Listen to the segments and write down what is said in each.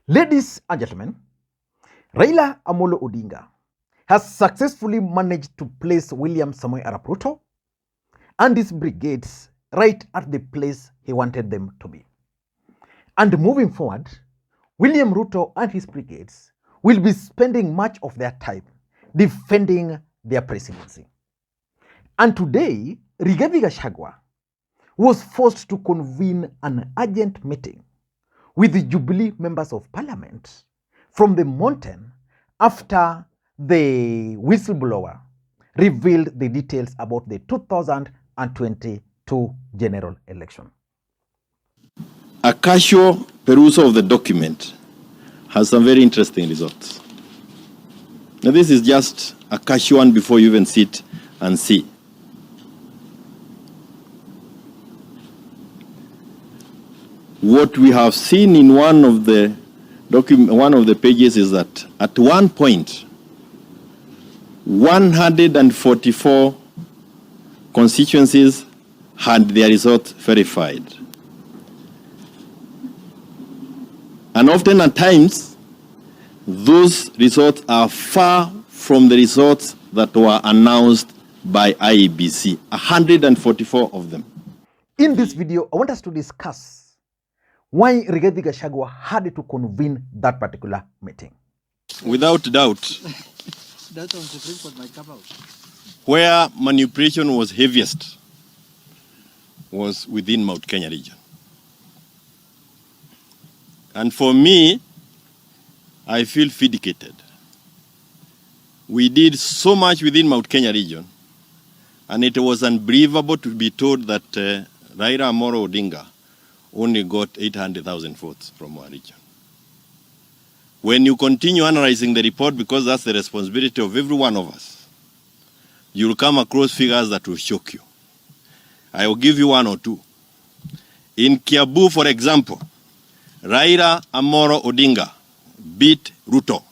Ladies and gentlemen, Raila Odinga has successfully managed to place William Ruto and his brigades right at the place he wanted them to be. And moving forward, William Ruto and his brigades will be spending much of their time defending their presidency. And today, Rigathi Gachagua was forced to convene an urgent meeting with the Jubilee members of parliament from the mountain after the whistleblower revealed the details about the 2022 general election. A casual perusal of the document has some very interesting results. Now, this is just a casual one before you even sit and see. What we have seen in one of the pages is that at one point, 144 constituencies had their results verified. And often at times, those results are far from the results that were announced by IEBC, 144 of them. In this video, I want us to discuss why Rigathi Gachagua had to convene that particular meeting. Without doubt, where manipulation was heaviest was within Mount Kenya region. And for me, I feel vindicated. We did so much within Mount Kenya region, and it was unbelievable to be told that Raila Odinga only got 800,000 votes from our region. When you continue analyzing the report, because that's the responsibility of every one of us, you'll come across figures that will shock you. I will give you one or two. In Kiaraho, for example, Raila Odinga beat Ruto.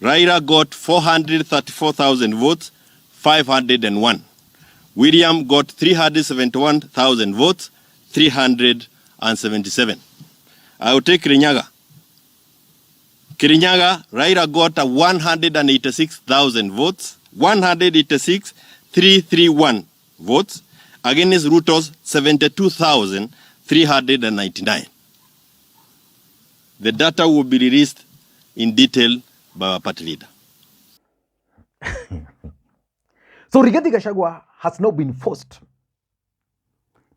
Raila got 434,000 votes, 501. William got 371,000 votes, 377. I will take Kirinyaga. Raila got 186,000 votes, 186,331 votes, against Ruto's 72,399. The data will be released in detail by our party leader. So Rigathi Gachagua has now been forced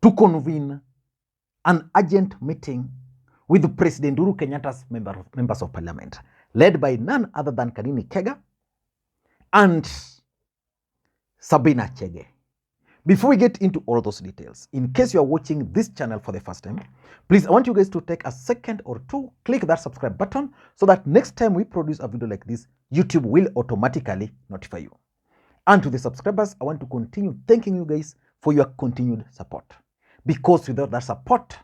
to convene an urgent meeting with President Uhuru Kenyatta's members of parliament, led by none other than Kanini Kega and Sabina Chege. Before we get into all those details, in case you are watching this channel for the first time, please, I want you guys to take a second or two, click that subscribe button so that next time we produce a video like this, YouTube will automatically notify you. And to the subscribers, I want to continue thanking you guys for your continued support. Because without that support,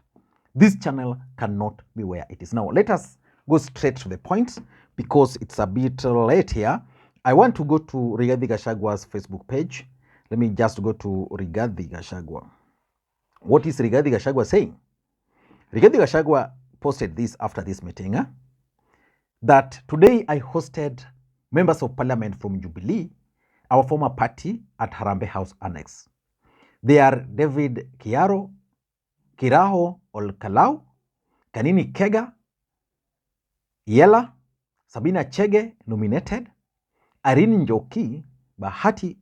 this channel cannot be where it is now. Let us go straight to the point because it's a bit late here. I want to go to Rigathi Gachagua's Facebook page. Let me just go to Rigathi Gachagua. What is Rigathi Gachagua saying? Rigathi Gachagua posted this after this meeting, that today I hosted members of parliament from Jubilee, our former party, at Harambee House Annex. They are David Kiaraho or Kalou, Kanini Kega, EALA, Sabina Chege, nominated, Irene Njoki, Bahati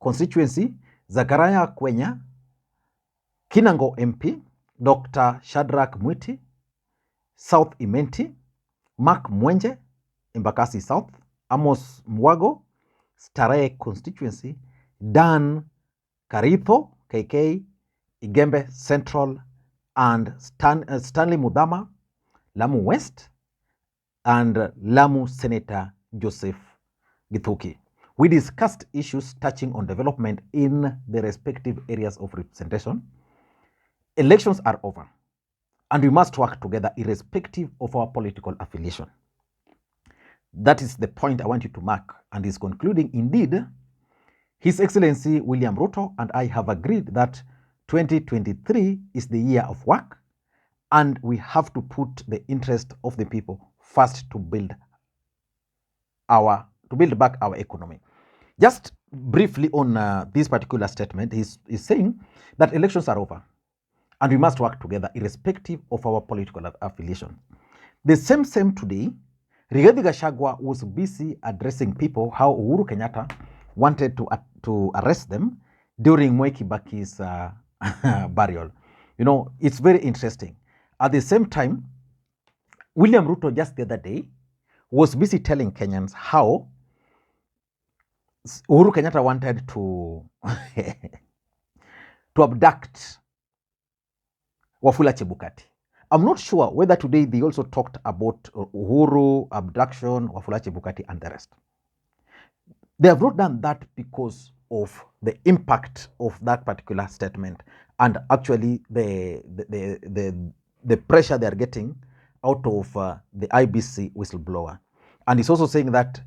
constituency, Zachary Kwenya, Kinangop MP, Dr. Shadrack Mwiti, South Imenti, Makwiny, Embakasi South, Amos Mwago, Starehe constituency, Dan Karitho, KK, Igembe Central, and Stanley Mudhama, Lamu West, and Lamu Senator Joseph Githuki. We discussed issues touching on development in the respective areas of representation. Elections are over, and we must work together irrespective of our political affiliation. That is the point I want you to mark, and is concluding, indeed, His Excellency William Ruto and I have agreed that 2023 is the year of work, and we have to put the interest of the people first to build back our economy. Just briefly on this particular statement, he's saying that elections are over and we must work together irrespective of our political affiliation. The same today, Rigathi Gachagua was busy addressing people how Uhuru Kenyatta wanted to arrest them during Mwai Kibaki's burial. You know, it's very interesting. At the same time, William Ruto just the other day was busy telling Kenyans how Uhuru Kenyatta wanted to to abduct Wafula Chebukati. I'm not sure whether today they also talked about Uhuru, abduction, Wafula Chebukati, and the rest. They have not done that because of the impact of that particular statement and actually the pressure they are getting out of the IEBC whistleblower. And it's also saying that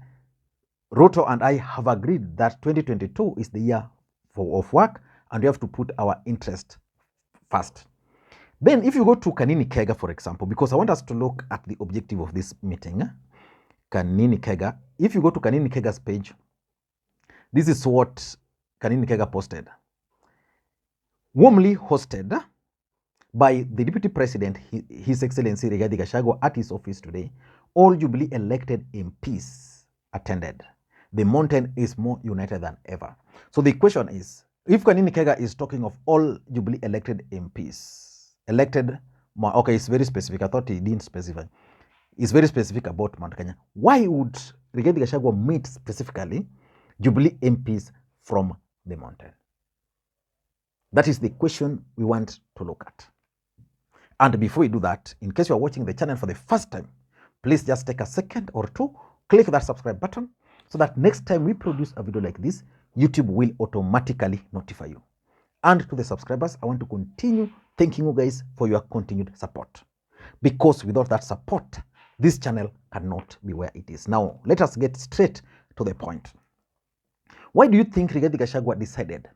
Ruto and I have agreed that 2022 is the year of work and we have to put our interest first. Then if you go to Kanini Kega, for example, because I want us to look at the objective of this meeting, Kanini Kega, if you go to Kanini Kega's page, this is what Kanini Kega posted. Warmly hosted by the Deputy President, His Excellency Rigathi Gachagua at his office today, all Jubilee elected MPs attended. The mountain is more united than ever. So the question is, if Kanini Kega is talking of all Jubilee elected MPs, okay, it's very specific. I thought he didn't specify. It's very specific about Mount Kenya. Why would Rigathi Gachagua meet specifically Jubilee MPs from the mountain? That is the question we want to look at. And before we do that, in case you are watching the channel for the first time, please just take a second or two, click that subscribe button so that next time we produce a video like this, YouTube will automatically notify you. And to the subscribers, I want to continue thanking you guys for your continued support. Because without that support, this channel cannot be where it is. Now, let us get straight to the point. Why do you think Rigathi Gachagua decided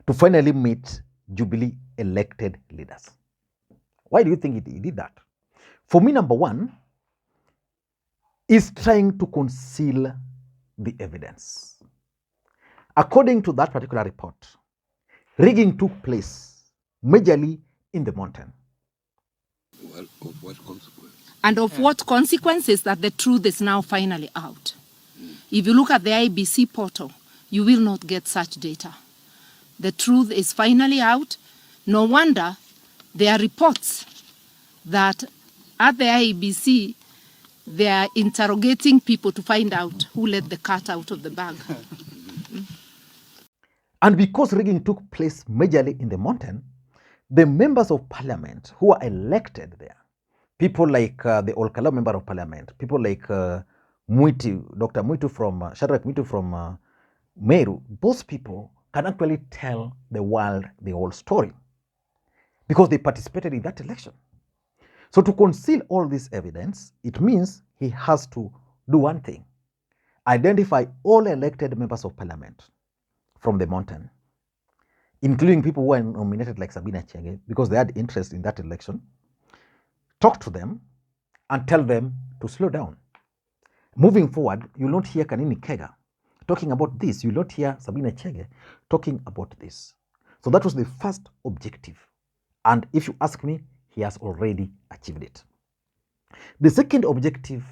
to finally meet Jubilee elected leaders? Why do you think he did that? For me, number one, is trying to conceal the evidence. According to that particular report, rigging took place majorly in the mountain. Well, of what consequence? And of what consequences that the truth is now finally out. If you look at the IEBC portal, you will not get such data. The truth is finally out. No wonder there are reports that at the IEBC, they are interrogating people to find out who let the cat out of the bag. And because rigging took place majorly in the mountain, the members of parliament who are elected there, people like the Kalou member of parliament, people like Mwiti, Dr. Mwiti from Shadrack Mwiti from Meru, those people can actually tell the world the whole story because they participated in that election. So to conceal all this evidence, it means he has to do one thing: identify all elected members of parliament from the mountain, including people who are nominated like Sabina Chege because they had interest in that election, talk to them and tell them to slow down. Moving forward, you'll not hear Kanini Kega talking about this. You'll not hear Sabina Chege talking about this. So that was the first objective. And if you ask me, he has already achieved it. The second objective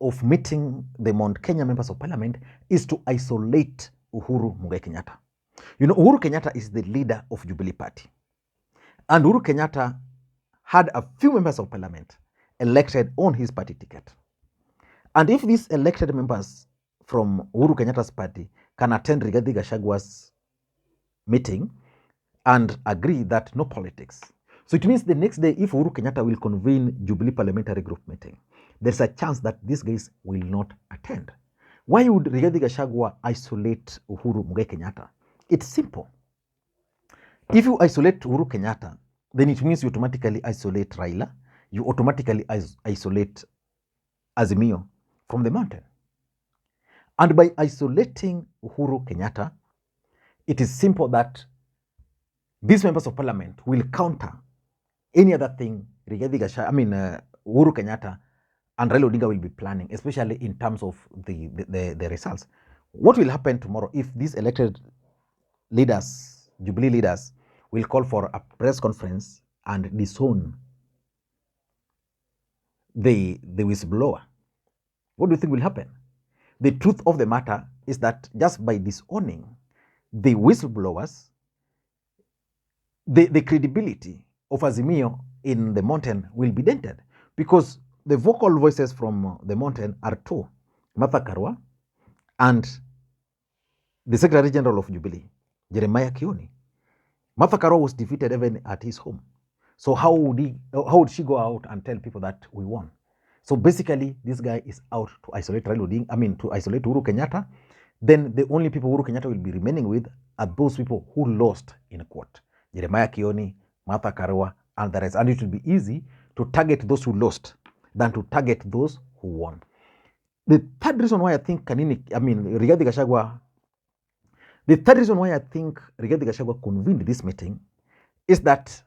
of meeting the Mount Kenya members of parliament is to isolate Uhuru Kenyatta. You know, Uhuru Kenyatta is the leader of Jubilee Party. And Uhuru Kenyatta had a few members of parliament elected on his party ticket. And if these elected members from Uhuru Kenyatta's party can attend Rigathi Gachagua's meeting and agree that no politics. So it means the next day, if Uhuru Kenyatta will convene Jubilee parliamentary group meeting, there's a chance that these guys will not attend. Why would Rigathi Gachagua isolate Uhuru Kenyatta? It's simple. If you isolate Uhuru Kenyatta, then it means you automatically isolate Raila, you automatically isolate Azimio from the mountain. And by isolating Uhuru Kenyatta, it is simple that these members of parliament will counter any other thing Uhuru Kenyatta and Raila Odinga will be planning, especially in terms of the results. What will happen tomorrow if these elected leaders, Jubilee leaders, will call for a press conference and disown the whistleblower? What do you think will happen? The truth of the matter is that just by disowning the whistleblowers, the credibility of Azimio in the mountain will be dented, because the vocal voices from the mountain are two, Martha Karua and the Secretary General of Jubilee, Jeremiah Kioni. Martha Karua was defeated even at his home. So how would she go out and tell people that we won? So basically, this guy is out to isolate Raila Odinga, to isolate Uhuru Kenyatta. Then the only people Uhuru Kenyatta will be remaining with are those people who lost in court. Jeremiah Kioni, Martha Karua, and the rest. And it will be easy to target those who lost than to target those who won. The third reason why I think Rigathi Gachagua convened this meeting is that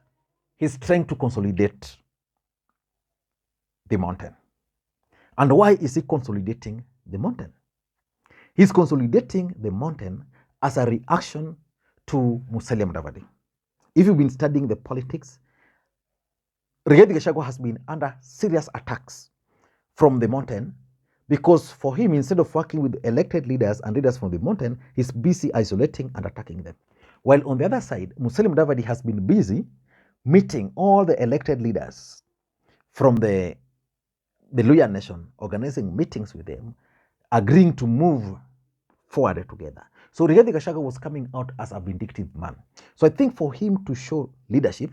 he's trying to consolidate the mountain. And why is he consolidating the mountain? He's consolidating the mountain as a reaction to Musalia Mudavadi. If you've been studying the politics, Rigathi Gachagua has been under serious attacks from the mountain, because for him, instead of working with elected leaders and leaders from the mountain, he's busy isolating and attacking them. While on the other side, Musalia Mudavadi has been busy meeting all the elected leaders from the Luhya nation, organizing meetings with them, agreeing to move forward together. So Rigathi Gachagua was coming out as a vindictive man. So I think for him to show leadership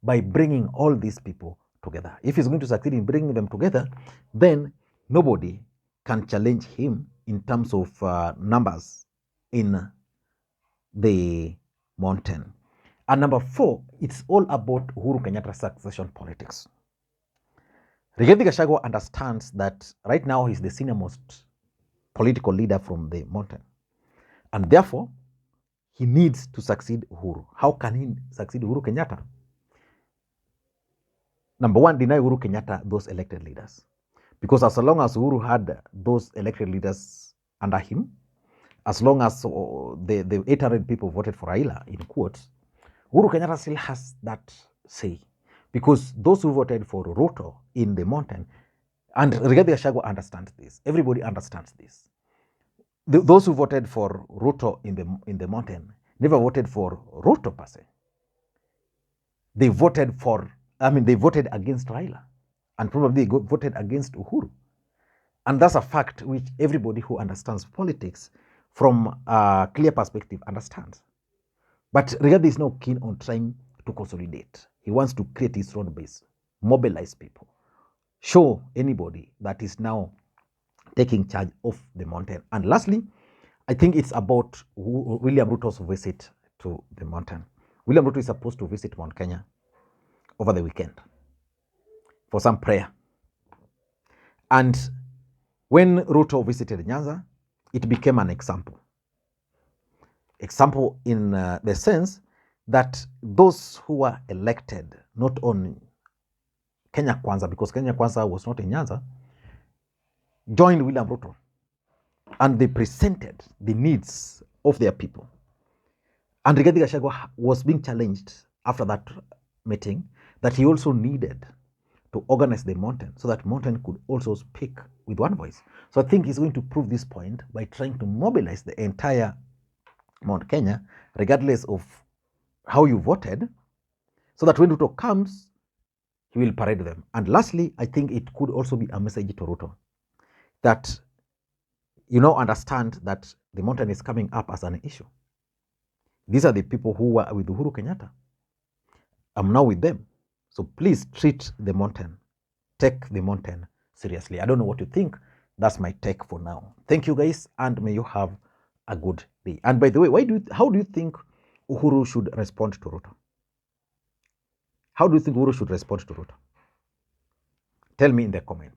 by bringing all these people together, if he's going to succeed in bringing them together, then nobody can challenge him in terms of numbers in the mountain. And number 4, it's all about Uhuru Kenyatta's succession politics. Rigathi Gachagua understands that right now he's the senior most political leader from the mountain. And therefore, he needs to succeed Uhuru. How can he succeed Uhuru Kenyatta? Number 1, deny Uhuru Kenyatta those elected leaders. Because as long as Uhuru had those elected leaders under him, as long as the 800 people voted for Raila, in quotes, Uhuru Kenyatta still has that say. Because those who voted for Ruto in the mountain, and Rigathi Gachagua understands this, everybody understands this. Those who voted for Ruto in the mountain never voted for Ruto per se. They voted against Raila, and probably voted against Uhuru. And that's a fact which everybody who understands politics from a clear perspective understands. But Rigathi is now keen on trying to consolidate. He wants to create his own base, mobilize people, show anybody that is now taking charge of the mountain. And lastly, I think it's about William Ruto's visit to the mountain. William Ruto is supposed to visit Mount Kenya over the weekend for some prayer. And when Ruto visited Nyanza, it became an example. Example in the sense that those who were elected, not on Kenya Kwanza, because Kenya Kwanza was not in Nyanza, joined William Ruto, and they presented the needs of their people. And Rigathi Gachagua was being challenged after that meeting that he also needed to organize the mountain so that mountain could also speak with one voice. So I think he's going to prove this point by trying to mobilize the entire Mount Kenya, regardless of how you voted, so that when Ruto comes, he will parade them. And lastly, I think it could also be a message to Ruto that you now understand that the mountain is coming up as an issue. These are the people who were with Uhuru Kenyatta. I'm now with them. So please treat the mountain. Take the mountain seriously. I don't know what you think. That's my take for now. Thank you guys, and may you have a good day. And by the way, how do you think Uhuru should respond to Ruto? How do you think Uhuru should respond to Ruto? Tell me in the comment.